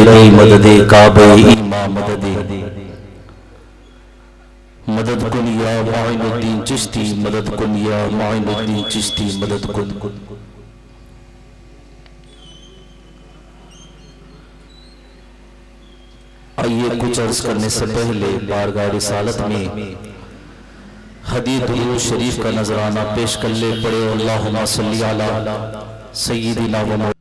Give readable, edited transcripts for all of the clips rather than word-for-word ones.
इलाही मददे काबे ईमा मददे मदद कुन या माइनुद्दीन चिश्ती मदद कुन या माइनुद्दीन चिश्ती मदद कुन। आइए कुछ अर्ज करने से पहले बारगाह रिसालत में हदीस दुरूद शरीफ का नजराना पेश कर ले पड़े। अल्लाहुम्मा सल्ली अला सय्यिदिना व।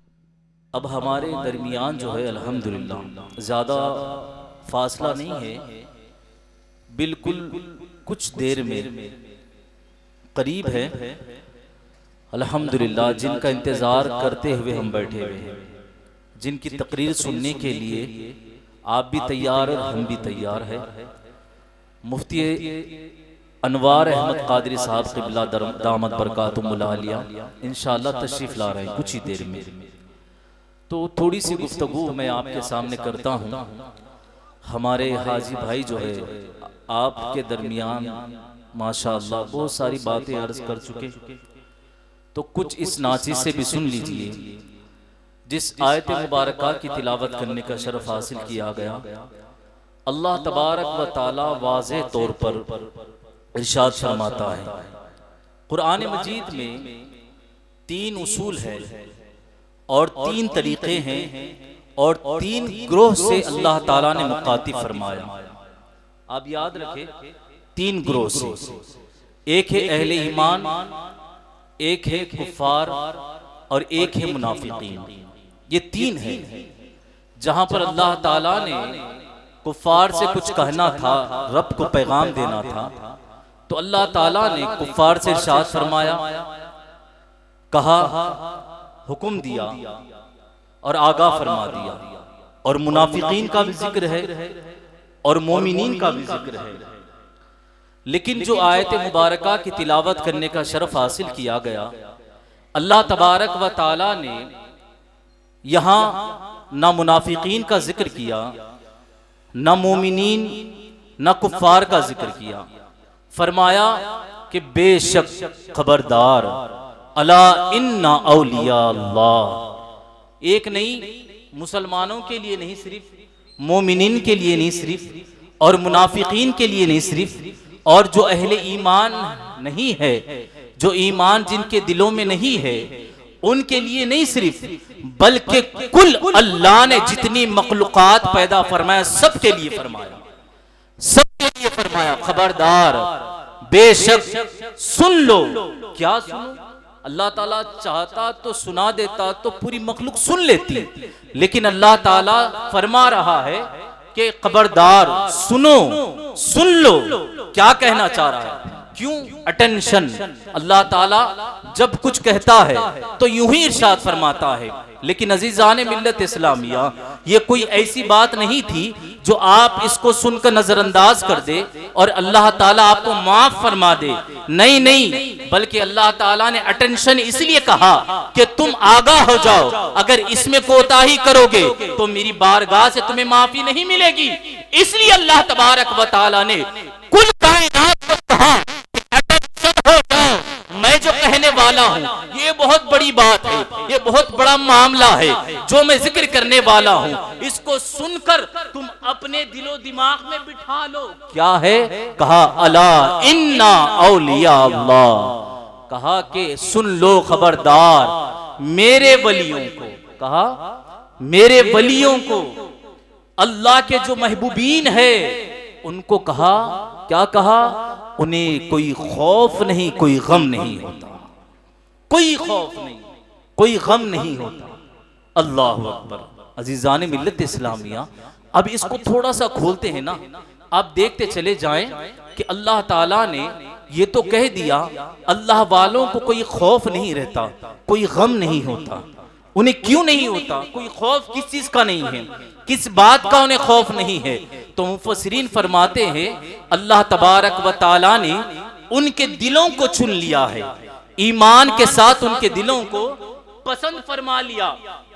अब हमारे दरमियान जो है अल्हम्दुलिल्लाह ज़्यादा फासला नहीं है, बिल्कुल कुछ देर में करीब है अल्हम्दुलिल्लाह, जिनका इंतज़ार करते हुए हम बैठे हुए हैं, जिनकी तकरीर सुनने के लिए आप भी तैयार और हम भी तैयार है। मुफ्ती अनवार अहमद कादरी साहब क़िबला दामत बरकातुहुल आलिया इंशाअल्लाह तशरीफ़ ला रहे हैं कुछ ही देर में। तो थोड़ी सी गुफ्तगू मैं आपके सामने करता हूँ। हमारे हाजी भाई जो है आपके दरमियान माशाअल्लाह बहुत सारी बातें अर्ज कर चुके, तो कुछ इस नाची से भी सुन लीजिए। जिस आयत मुबारका की तिलावत करने का शरफ हासिल किया गया, अल्लाह तबारक व ताला वाज़ेह तौर पर इरशाद फरमाता है, कुरान मजीद में 3 उसूल है और 3 तरीक़े हैं और 3 ग्रोह से अल्लाह ताला ने मुखातिब फरमाया। आप याद रखें 3 ग्रोह से, एक है अहले ईमान, एक है कुफ़ार और एक है मुनाफिकीन। ये 3 है जहां पर अल्लाह ताला ने कुफ़ार से कुछ कहना था, रब को पैगाम देना था, तो अल्लाह ताला ने कुफ़ार से इरशाद फरमाया, कहा, हुक्म दिया और आगाह फरमा दिया। और मुनाफिकीन का भी जिक्र है और मोमिनीन का भी जिक्र है। लेकिन जो आयत मुबारका की तिलावत करने का शरफ हासिल किया गया, अल्लाह तबारक व ताला ने यहाँ ना मुनाफिकीन का जिक्र किया, ना मोमिनीन, ना कुफ़ार का जिक्र किया। फरमाया कि बेशक खबरदार, अला इन्ना औलिया अल्लाह। एक नहीं, मुसलमानों के लिए नहीं सिर्फ, मोमिनीन के लिए नहीं सिर्फ, और मुनाफिकीन के लिए नहीं सिर्फ, और जो अहले ईमान नहीं है, जो ईमान जिनके दिलों में नहीं है, उनके लिए नहीं सिर्फ, बल्कि कुल अल्लाह ने जितनी मखलूकात पैदा फरमाया सबके लिए फरमाया, सबके लिए फरमाया, खबरदार बेशक सुन लो। क्या सुनो? अल्लाह ताला चाहता तो सुना देता, तो पूरी मखलूक सुन लेती, लेकिन अल्लाह ताला फरमा रहा है कि खबरदार सुनो, सुन लो। क्या कहना चाह रहा है? क्यों? अटेंशन। अल्लाह ताला जब कुछ कहता है तो यूं ही इरशाद फरमाता है। लेकिन अजीजान मिल्लत इस्लामिया, ये कोई ऐसी बात नहीं थी जो आप इसको सुनकर नजरअंदाज कर दे और अल्लाह ताला आपको माफ फरमा दे। नहीं नहीं, बल्कि अल्लाह ताला ने अटेंशन इसलिए कहा कि तुम आगाह हो जाओ, अगर इसमें कोताही करोगे तो मेरी बारगाह से तुम्हें माफी नहीं मिलेगी। इसलिए अल्लाह तबारक व ताला ने कुल कायनात को कहा, मैं जो कहने वाला हूँ ये बहुत बड़ी बात है, ये बहुत बड़ा मामला है जो मैं जिक्र करने वाला हूँ, इसको सुनकर तुम अपने दिलो दिमाग में बिठा लो। क्या है? कहा अला इन्ना औलिया अल्लाह, कहा कि सुन लो, खबरदार मेरे वलियों को, कहा मेरे वलियों को, अल्लाह के जो महबूबीन है उनको कहा, क्या कहा? उन्हें कोई खौफ नहीं, कोई गम नहीं होता, कोई खौफ नहीं, कोई गम नहीं होता। अल्लाहु अकबर। अजीजान मिल्लत इस्लामिया, अब इसको थोड़ा सा खोलते हैं ना, आप देखते चले जाएं कि अल्लाह ताला ने ये तो कह दिया अल्लाह वालों को कोई खौफ नहीं रहता, कोई गम नहीं होता। उन्हें क्यों नहीं होता? कोई खौफ किस चीज का नहीं है, किस बात का उन्हें खौफ नहीं है? तो मुफस्सिरीन फरमाते हैं अल्लाह तबारक व ताला ने उनके दिलों को चुन लिया है, ईमान के साथ उनके दिलों को पसंद फरमा लिया।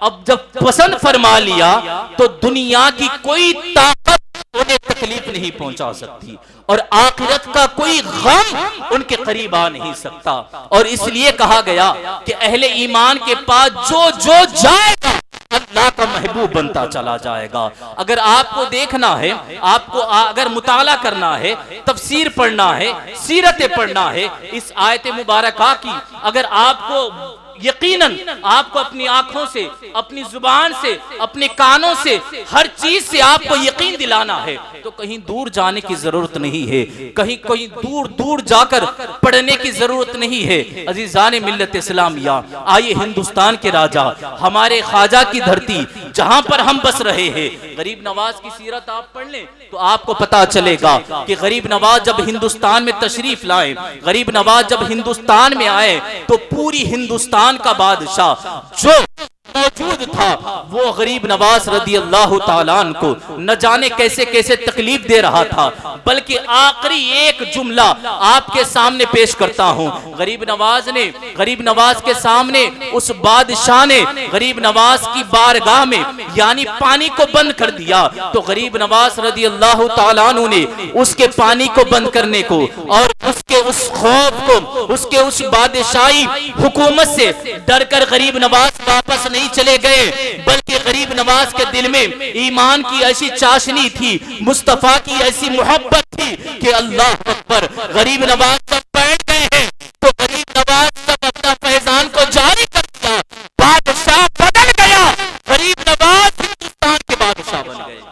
अब जब पसंद फरमा लिया तो दुनिया की कोई ताकत उन्हें तकलीफ नहीं पहुंचा सकती और आखिरत का कोई गम उनके करीब आ नहीं सकता। और इसलिए कहा गया कि अहले ईमान के पास जो जो जाएगा अल्लाह का महबूब बनता चला जाएगा। अगर आपको देखना है, आपको अगर मुताला करना है, तफसीर पढ़ना है, सीरतें पढ़ना है इस आयत मुबारका की, अगर आपको यकीनन आपको अपनी आंखों से, अपनी जुबान से, अपने कानों से, हर चीज से आपको यकीन दिलाना है तो कहीं दूर जाने की जरूरत नहीं है, कहीं कहीं दूर दूर जाकर पढ़ने की जरूरत नहीं है। अजीजान मिल्लत इस्लामिया, आइए हिंदुस्तान के राजा, हमारे ख्वाजा की धरती जहां पर हम बस रहे हैं, गरीब नवाज की सीरत आप पढ़ लें तो आपको पता चलेगा कि गरीब नवाज जब हिंदुस्तान में तशरीफ लाए, गरीब नवाज जब हिंदुस्तान में आए तो पूरी हिंदुस्तान का बादशाह जो मौजूद था वो गरीब नवाज रदी अल्लाह ताला को न जाने कैसे कैसे तकलीफ दे रहा था। बल्कि आखिरी एक जुमला आपके सामने पेश करता हूं। गरीब नवाज के सामने उस बादशाह ने गरीब नवाज की बारगाह में यानी पानी को बंद कर दिया तो गरीब नवाज रदी अल्लाह ताला ने उसके पानी को बंद करने को और उसके उस खौफ को, उसके उस बादशाही हुकूमत से डरकर गरीब नवाज वापस नहीं चले गए, बल्कि गरीब नवाज के दिल में ईमान की ऐसी चाशनी थी, मुस्तफा की ऐसी मोहब्बत थी कि अल्लाह अकबर, गरीब नवाज सब बैठ गए हैं तो गरीब नवाज सब अपना फैजान को जारी कर दिया, बादशाह बदल गया, गरीब नवाज हिंदुस्तान के बादशाह बन गए।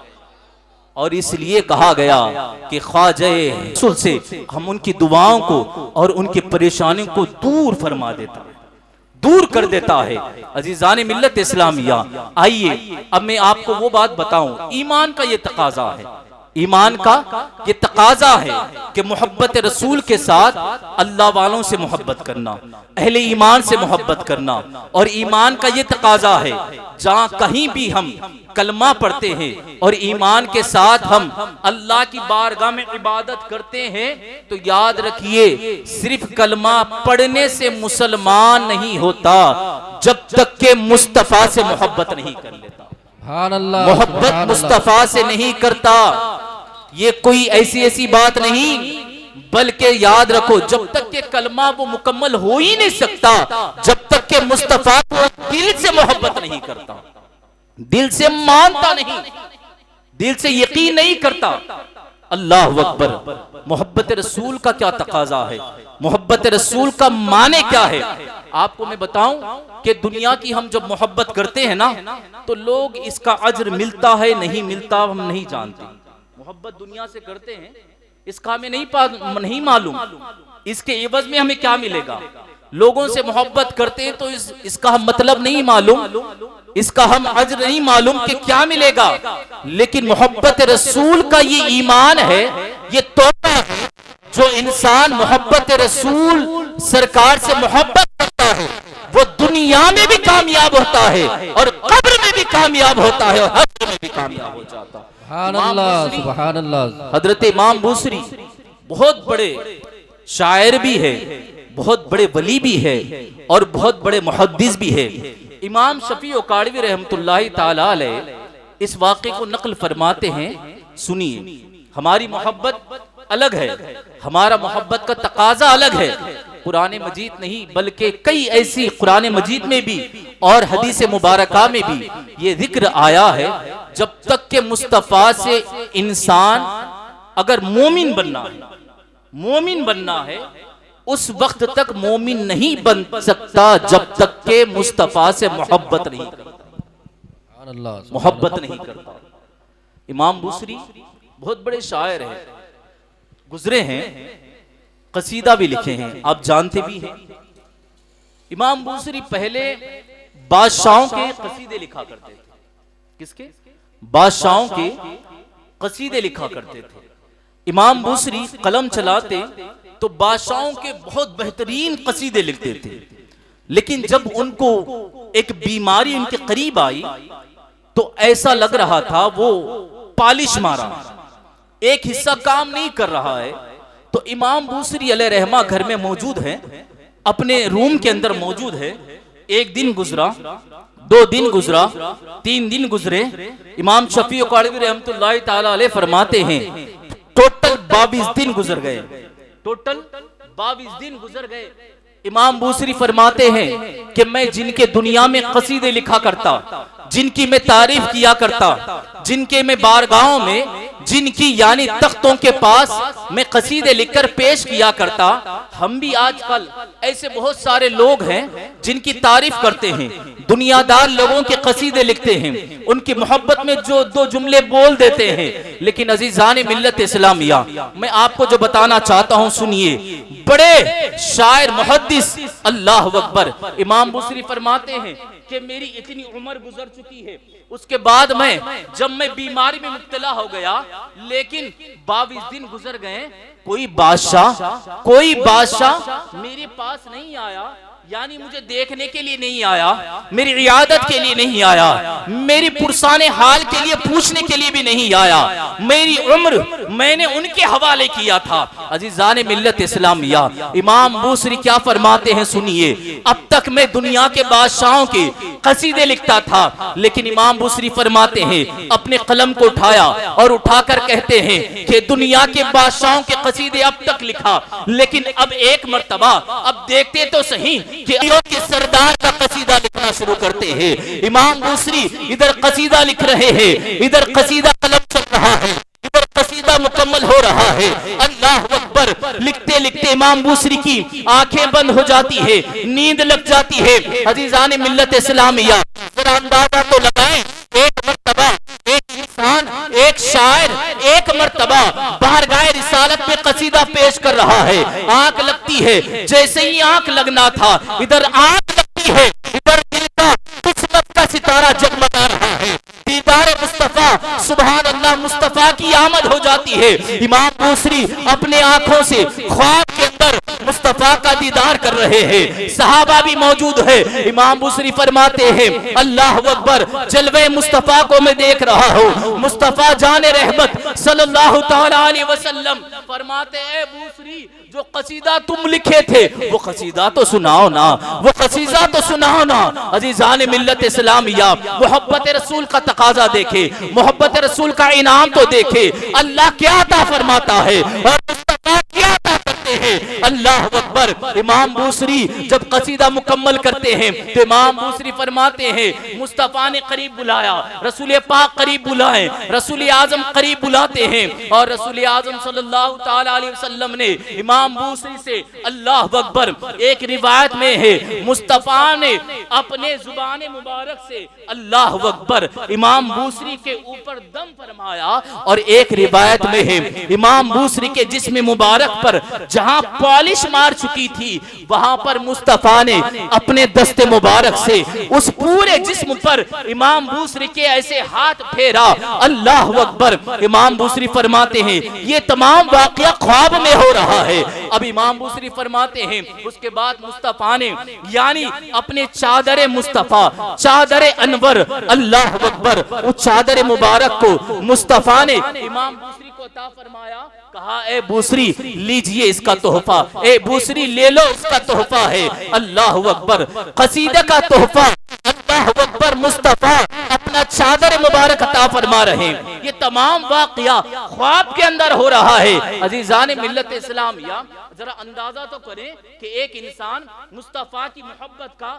और इसलिए कहा गया कि ख्वाजा रसूल से हम उनकी दुआओं को और उनकी परेशानियों को दूर फरमा देता है, दूर कर देता है। अजीजान मिल्लत इस्लामिया, आइए अब मैं आपको वो बात बताऊं, ईमान का ये तकाजा है, ईमान का ये तकाजा है कि मोहब्बत रसूल के साथ अल्लाह वालों से मोहब्बत करना, अहले ईमान से मोहब्बत करना। और ईमान का ये तकाजा है जहां कहीं भी हम कलमा पढ़ते हैं और ईमान के साथ हम अल्लाह की बारगाह में इबादत करते हैं तो याद रखिए सिर्फ कलमा पढ़ने से मुसलमान नहीं होता जब तक के मुस्तफा से मोहब्बत नहीं कर लेता। मोहब्बत मुस्तफा से नहीं करता, ये कोई ऐसी बात नहीं, बल्कि याद रखो जब तक के कलमा वो मुकम्मल हो ही नहीं सकता जब तक के मुस्तफा को दिल से मोहब्बत नहीं करता, दिल से मानता नहीं, दिल से यकीन नहीं करता। अल्लाह अकबर। मोहब्बत रसूल का क्या तकाजा है, मोहब्बत रसूल का माने क्या है। आपको मैं बताऊं कि दुनिया की हम जब मोहब्बत करते हैं ना तो लोग इसका अज्र मिलता है नहीं मिलता हम नहीं जानते। मोहब्बत दुनिया से करते हैं इसका हमें नहीं मालूम इसके एवज में हमें क्या मिलेगा। लोगों से मोहब्बत करते हैं तो इसका हम मतलब नहीं मालूम, इसका हम अज्र नहीं मालूम कि क्या मिलेगा। लेकिन मोहब्बत रसूल का ये ईमान है, ये तोहफा है। जो इंसान मोहब्बत रसूल सरकार से मोहब्बत करता है वो दुनिया में भी कामयाब होता है और कब्र में भी कामयाब होता है और हश्र में भी कामयाब हो जाता है। सुभान अल्लाह। हजरत इमाम बूसरी बहुत बड़े शायर भी है, बहुत बड़े वली भी है और बहुत बड़े मुहद्दिस भी है। इमाम शफी काड़वी रहमतुल्लाहि ताला अलैह इस वाक़े को नकल फरमाते हैं, सुनिए। हमारी मोहब्बत अलग है, हमारा मोहब्बत का तकाजा अलग है। कुरान मजीद नहीं बल्कि कई ऐसी कुरान मजीद में भी और हदीस मुबारका में भी ये जिक्र आया है जब तक के मुस्तफ़ा से इंसान अगर मोमिन बनना है उस वक्त तक मोमिन नहीं बन सकता जब तक के मुस्तफ़ा से मोहब्बत नहीं करता। इमाम बूसरी बहुत बड़े शायर हैं, गुजरे हैं, कसीदा भी लिखे हैं, आप जानते भी हैं। इमाम बूसरी पहले बादशाहों के कसीदे लिखा करते थे। किसके? बादशाहों के कसीदे लिखा करते थे। इमाम बूसरी कलम चलाते तो बादशाहों के बहुत बेहतरीन कसीदे लिखते थे। लेकिन जब उनको एक बीमारी उनके करीब आई तो ऐसा लग रहा था वो पालिश मारा, एक हिस्सा काम नहीं कर रहा है। तो इमाम बूसरी अलैहि रहमा घर में मौजूद है, अपने रूम के अंदर मौजूद है। एक दिन गुजरा, 2 दिन गुजरा, 3 दिन गुजरे। इमाम शफी कालवी रहमतुल्लाह ताला अलैह फरमाते हैं टोटल 22 दिन गुजर गए, टोटल 22 दिन गुजर गए। इमाम बूसरी फरमाते हैं कि मैं जिनके दुनिया में कसीदे लिखा करता, जिनकी मैं तारीफ किया करता, जिनके मैं बारगाहों में, जिनकी यानी तख्तों के पास मैं कसीदे लिखकर पेश किया करता, हम भी आजकल ऐसे बहुत सारे लोग हैं जिनकी तारीफ करते हैं, दुनियादार लोगों के कसीदे लिखते हैं, उनकी मोहब्बत में जो 2 जुमले बोल देते हैं। लेकिन अजीजान मिल्लत इस्लामिया, मैं आपको जो बताना चाहता हूं सुनिए। बड़े शायर मुहद्दिस, अल्लाह अकबर, इमाम बूसरी फरमाते हैं कि मेरी इतनी उम्र गुजर चुकी है, उसके बाद जब मैं बीमारी में मुब्तला हो गया, लेकिन 22 दिन गुजर गए, कोई बादशाह मेरे पास नहीं आया, यानी मुझे देखने के लिए नहीं आया, मेरी इयादत के लिए नहीं आया, मेरी पुरसाने हाल के लिए पूछने के लिए भी नहीं आया। मेरी उम्र मैंने उनके हवाले किया था। अजीजान मिल्लत इस्लामिया, इमाम बूसरी क्या फरमाते हैं सुनिए। अब तक मैं दुनिया के बादशाहों के कसीदे लिखता था, लेकिन इमाम बूसरी फरमाते हैं अपने कलम को उठाया और उठाकर कहते हैं कि दुनिया के बादशाहों के कसीदे अब तक लिखा, लेकिन अब एक मर्तबा अब देखते तो सही कि सरदार का कसीदा लिखना शुरू करते हैं। इमाम बूसरी इधर कसीदा लिख रहे हैं, इधर कसीदा कलम चल रहा है, इधर कसीदा मुकम्मल हो रहा है। अल्लाह अकबर। लिखते लिखते इमाम बूसरी की आंखें बंद हो जाती है, नींद लग जाती है। अजीजान मिल्लत इस्लामिया, जरा अंदाजा तो लगाएं, एक मर्तबा एक इंसान, एक शायर एक मर्तबा बारगाह रिसालत में कसीदा पेश कर रहा है। आंख लगती है, जैसे ही आंख लगना था, इधर आंख लगती है, इधर दिल का किस्मत का सितारा जगमगा रहा है। दीदार मुस्तफा, सुभान अल्लाह, मुस्तफा की आमद हो जाती है। इमाम बूसरी अपने आंखों से ख्वाब के अंदर मुस्तफा का दीदार कर रहे हैं, सहाबा भी मौजूद है। इमाम बूसरी फरमाते हैं अल्लाह अकबर, जलवे मुस्तफा को मैं देख रहा हूँ। मुस्तफा जाने रहमत सल्लल्लाहु तआला अलैहि वसल्लम फरमाते हैं बूसरी, जो कसीदा तुम लिखे थे वो कसीदा तो सुनाओ ना, वो कसीदा तो सुनाओ ना। अजीजान मिल्लत इस्लामिया, मोहब्बत रसूल का तकाजा देखे, मोहब्बत रसूल का इनाम तो देखे, अल्लाह क्या अता फरमाता है और मुस्तफा क्या अता करते हैं। अल्लाह अकबर। इमाम बूसरी जब कसीदा मुकम्मल करते हैं तो इमाम बूसरी फरमाते हैं मुस्तफा ने करीब बुलाया, रसूल पाक करीब बुलाए, रसूल आजम करीब बुलाते हैं, और रसूल आजम सल्लल्लाहु तआला अलैहि वसल्लम ने इमाम बूसरी से, अल्लाह अकबर, एक रिवायत में है मुस्तफा ने अपने जुबान मुबारक से, अल्लाह अकबर, इमाम बूसरी के ऊपर दम फरमाया, और एक रिवायत में है इमाम बूसरी के जिस्म मुबारक पर जहां पॉलिश मार चुकी थी, वहां पर मुस्तफा ने अपने दस्ते मुबारक से उस पूरे जिस्म पर इमाम बूसरी के ऐसे हाथ फेरा। अल्लाह अकबर। इमाम बूसरी फरमाते हैं ये तमाम वाकया ख्वाब में हो रहा है। अब इमाम बूसरी फरमाते हैं उसके बाद मुस्तफा ने यानी अपने चादर मुस्तफा, चादर अनवर, अल्लाह अकबर, उस चादर मुबारक को मुस्तफा ने इमाम बूसरी को अता फरमाया। कहा ए बूसरी लीजिए इसका तोहफा, ए बूसरी ले लो इसका तोहफा है। अल्लाह अकबर। कसीदे का तोहफा, अल्लाह अकबर, मुस्तफा अपना चादर मुबारक अता फरमा रहे हैं। ये तमाम वाकया ख्वाब के अंदर हो रहा है। अजीजान मिल्लत इस्लामिया, जरा अंदाजा तो करें कि एक इंसान मुस्तफा की मोहब्बत का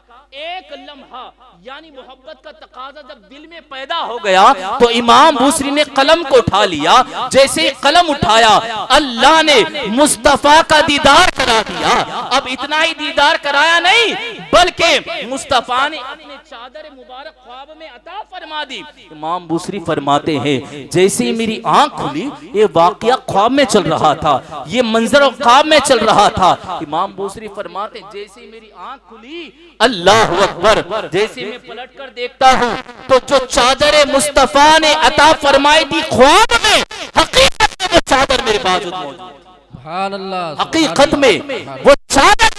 एक लम्हा यानी मोहब्बत का तकाजा जब दिल में पैदा हो गया तो इमाम बूसरी ने कलम को उठा लिया। जैसे ही कलम उठाया अल्लाह ने मुस्तफा का दीदार करा दिया। अब इतना ही दीदार कराया नहीं बल्कि मुस्तफा ने अपने चादर मुबारक ख्वाब में अता फरमा दी। इमाम बूसरी फरमाते हैं जैसे ही मेरी आंख खुली ये वाकया ख्वाब में चल रहा था, ये मंजर ख्वाब में चल रहा था। इमाम बूसरी फरमाते जैसे ही मेरी आंख खुली, अल्लाह अकबर, जैसे मैं पलट कर देखता हूँ तो जो चादर मुस्तफा ने अता फरमाई थी ख्वाब में, हकीकत में वो चादर मेरे बाजू मौजूद, हकीकत में वो चादर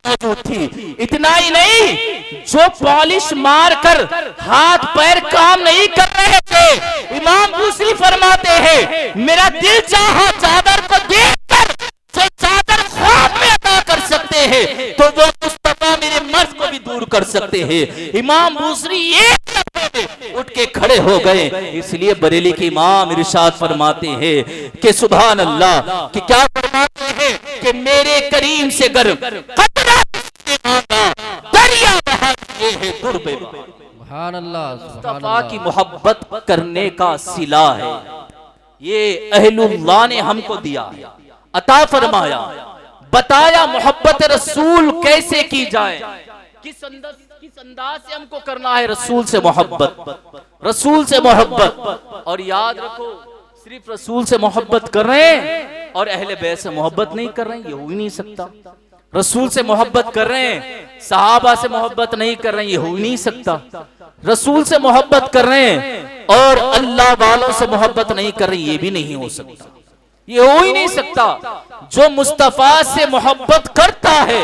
मौजूद थी। इतना ही नहीं, जो पॉलिश मार कर हाथ पैर काम नहीं कर रहे थे, इमाम बूसरी फरमाते हैं मेरा दिल चाहा चादर को देखकर जो चादर ख्वाब में अता कर सकते हैं तो वो मुस्तफा मेरे मर्ज को भी दूर कर सकते हैं। इमाम बूसरी एक उठ के खड़े हो गए। इसलिए बरेली के इमाम इरशाद फरमाते हैं कि सुभान अल्लाह, कि क्या फरमाते हैं कि मेरे करीम से गर कतरा दरिया बहा है गुरबे। सुभान अल्लाह, मुस्तफा की मोहब्बत करने का सिला है, ये अहलुल्लाह ने हमको दिया है, अता फरमाया, बताया मोहब्बत रसूल कैसे की जाए, किस अंदाज से हमको करना है रसूल से मोहब्बत, रसूल से मोहब्बत। और याद रखो, सिर्फ रसूल से मोहब्बत कर रहे हैं और अहले बैत से मोहब्बत नहीं कर रहे हैं, ये हो ही नहीं सकता। रसूल से मोहब्बत कर रहे हैं, सहाबा से मोहब्बत नहीं कर रहे हैं, ये हो ही नहीं सकता। रसूल से मोहब्बत कर रहे हैं और अल्लाह वालों से मोहब्बत नहीं कर रहे, ये भी नहीं हो सकता, ये हो ही नहीं सकता। जो मुस्तफा से मोहब्बत करता है,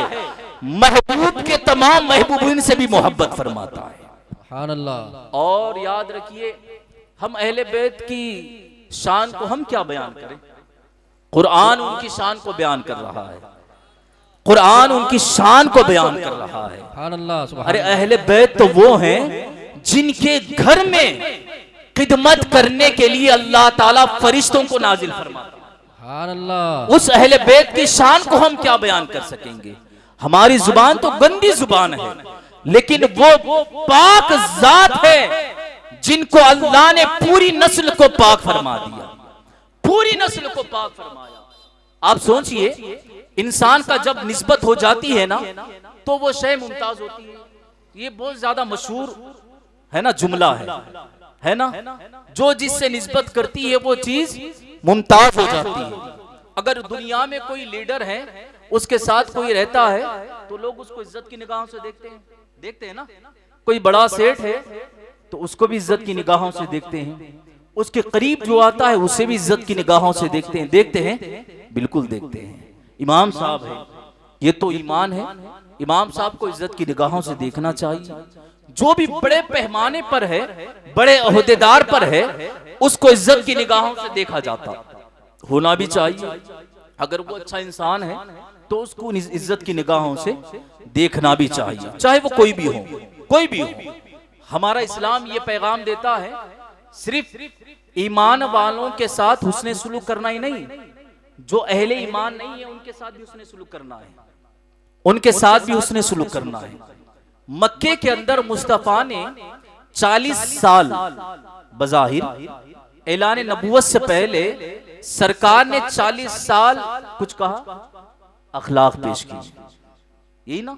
महबूब के तमाम महबूबीन से भी मोहब्बत फरमाता है। सुभान अल्लाह। और याद रखिए, हम अहले बैत की शान को हम क्या बयान करें, कुरान उनकी शान को बयान कर रहा है, कुरान उनकी शान को बयान कर रहा है। सुभान अल्लाह। अरे अहले बैत तो वो हैं जिनके घर में खिदमत करने के लिए अल्लाह ताला फरिश्तों को नाजिल फरमाता है। सुभान अल्लाह। उस अहले बैत की शान को हम क्या बयान कर सकेंगे, हमारी जुबान तो गंदी जुबान है, लेकिन वो पाक जात है जिनको अल्लाह ने पूरी नस्ल को पाक फरमा दिया, पूरी नस्ल को पाक फरमाया। आप सोचिए, इंसान का जब निस्बत हो जाती है ना, तो वो शय मुमताज होती है। ये बहुत ज्यादा मशहूर है ना जुमला है ना, जो जिससे निस्बत करती है वो चीज मुमताज हो जाती है। अगर दुनिया में कोई लीडर है, उसके साथ कोई रहता है, तो लोग उसको इज्जत की निगाहों से देखते हैं ना। कोई बड़ा सेठ है तो उसको भी इज्जत की निगाहों से देखते हैं, उसके करीब जो आता है उसे भी इज्जत की निगाहों से देखते हैं, बिल्कुल देखते हैं। इमाम साहब है, ये तो ईमान है, इमाम साहब को इज्जत की निगाहों से देखना चाहिए। जो भी बड़े पैमाने पर है, बड़े ओहदेदार पर है, उसको इज्जत की निगाहों से देखा जाता होना भी चाहिए। अगर वो अच्छा इंसान है तो उसको इज्जत की निगाहों से देखना भी चाहिए, चाहे वो कोई भी हो, कोई भी हो। हमारा इस्लाम ये पैगाम देता है, सिर्फ ईमान वालों के साथ हुस्ने सुलूक करना ही नहीं, जो अहले ईमान नहीं है उनके साथ भी हुस्ने सुलूक करना है, उनके साथ भी हुस्ने सुलूक करना है। मक्के के अंदर मुस्तफा ने 40 साल बज़ाहिर ऐलान नबूवत से पहले सरकार ने 40 साल कुछ कहा, अखलाक पेश की, यही ना।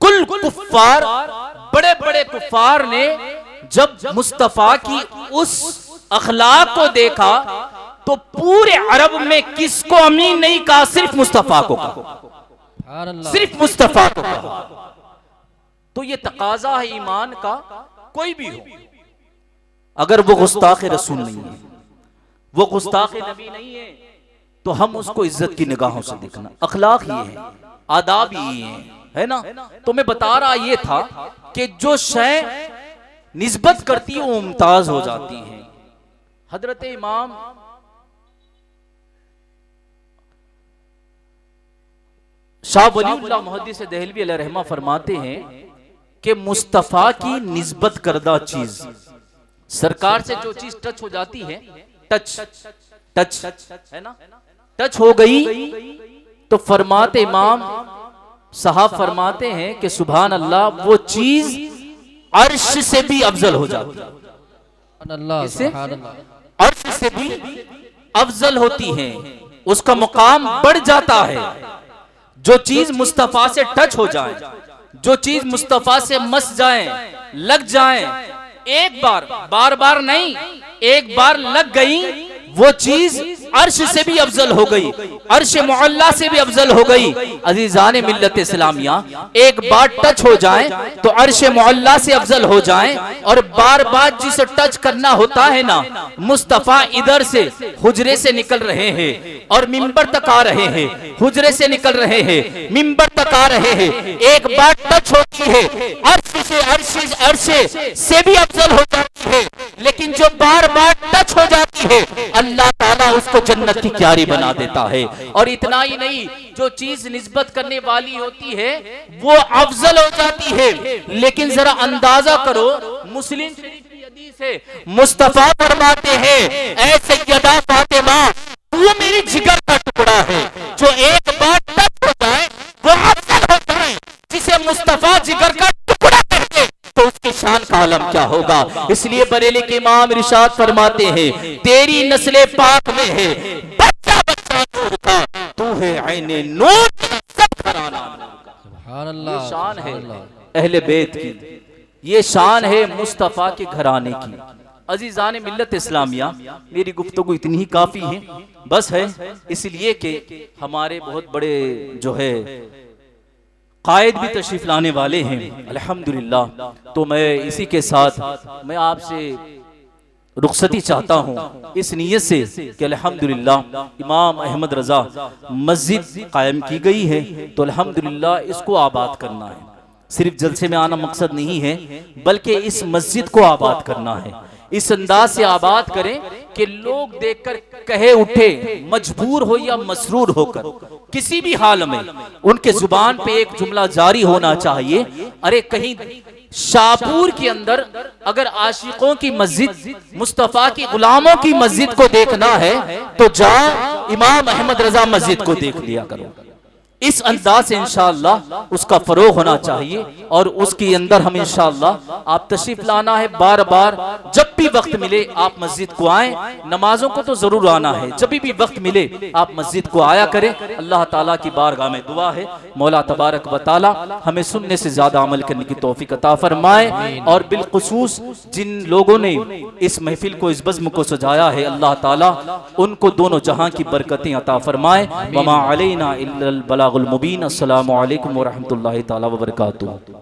कुल कुफ्फार, बड़े बड़े कुफ्फार ने जब मुस्तफा की उस अखलाक को देखा तो पूरे अरब में किसको अमीन नहीं कहा, सिर्फ मुस्तफा को कहा, सिर्फ मुस्तफा को कहा। तो ये तकाजा है ईमान का, कोई भी हो, अगर वो गुस्ताख रसूल नहीं है, वो गुस्ताख नबी नहीं है, तो हम उसको इज्जत की निगाहों से देखना। अखलाक ही है, आदाब ही है ना। तो मैं बता रहा ये था कि जो शय निस्बत करती है वो मुमताज हो जाती है। हजरत इमाम शाह वलीउल्लाह मुहद्दिस देहलवी अलैहि रहमा फरमाते हैं कि मुस्तफा की निस्बत करदा चीज, सरकार से जो चीज टच हो जाती है, टच है ना, टच हो गई तो फरमाते इमाम साहब फरमाते हैं कि सुभान अल्लाह, वो चीज अर्श से भी अफजल हो जाती है, अर्श से भी अफजल होती है, उसका मुकाम बढ़ जाता है। जो चीज मुस्तफा से टच हो जाए, जो चीज मुस्तफा से मस जाए, लग जाए, एक बार, बार बार नहीं, एक बार लग गई, वो चीज अर्श से भी अफजल हो गई, अर्श मुअल्ला से भी अफजल हो गई। अजीजान मिल्लत इस्लामिया, एक बार टच हो जाए तो अर्श मुअल्ला से अफजल हो जाए, और बार बार जिसे टच करना होता है ना, मुस्तफा इधर से हुजरे से निकल रहे हैं और मिंबर तक आ रहे हैं, हुजरे से निकल रहे हैं, मिंबर तक आ रहे हैं, एक बार टच होती है, अर्श से भी अफजल हो जाती है। लेकिन जो बार बार टच हो जाती है, अल्लाह ताला उसको जन्नत की क्यारी बना देता है। और इतना ही नहीं, जो चीज निस्बत करने वाली होती है वो अफजल हो जाती है। लेकिन जरा अंदाजा करो, मुस्लिम शरीफ की हदीस है, मुस्तफा फरमाते हैं, ऐ सैयदा फातिमा, वो मेरी जिगर का टुकड़ा है, जो एक बार टच हो जाए वो अफजल होता है। जिसे मुस्तफा जिगर का टुकड़ा कहते तो उसकी शान का आलम क्या होगा। इसलिए बरेली के इमाम इरशाद फरमाते हैं, तेरी नस्ले पाक में है बच्चा बच्चा नूर का, तू है ऐने नूर, सब घराना नूर। ये शान है अहले बैत की, ये शान है मुस्तफा के घराने की। अजीजान मिल्लत इस्लामिया, मेरी गुफ्तगू इतनी ही काफी है, बस है इसलिए कि हमारे बहुत बड़े जो है कायद भी तशरीफ लाने वाले हैं अल्हम्दुलिल्लाह। तो मैं इसी के साथ मैं आपसे रुखसती चाहता हूँ इस नीयत से कि अल्हम्दुलिल्लाह इमाम अहमद रजा मस्जिद कायम की गई है, तो अल्हम्दुलिल्लाह इसको आबाद करना है। सिर्फ जलसे में आना मकसद नहीं है, बल्कि इस मस्जिद को आबाद करना है। इस अंदाज से आबाद करें कि लोग देखकर कहे उठे, मजबूर हो या मसरूर होकर, किसी भी हाल में उनके जुबान पे एक जुमला जारी होना चाहिए, अरे कहीं शाहपुर के अंदर अगर आशिकों की मस्जिद, मुस्तफा की गुलामों की मस्जिद को देखना है तो जाओ इमाम अहमद रजा मस्जिद को देख लिया करो। इस अंदाज से इंशाअल्लाह उसका फरोग होना चाहिए और उसके अंदर हम इंशाअल्लाह आप तशरीफ लाना है। बार बार जब भी वक्त मिले आप मस्जिद को आए, नमाजों को तो जरूर आना है, जब भी वक्त मिले आप मस्जिद को आया करें। अल्लाह ताला की बारगाह में दुआ है, मौला तबारक व तआला हमें सुनने से ज्यादा अमल करने की तौफीक अता फरमाए। और बिलखुसूस जिन लोगों ने इस महफिल को, इस बज़्म को सजाया है, अल्लाह ताला उनको दोनों जहां की बरकतें अता फरमाए। वमा अलैना इल्लल बलागुल मुबीन। अस्सलामु अलैकुम व रहमतुल्लाहि तआला व बरकातुहू।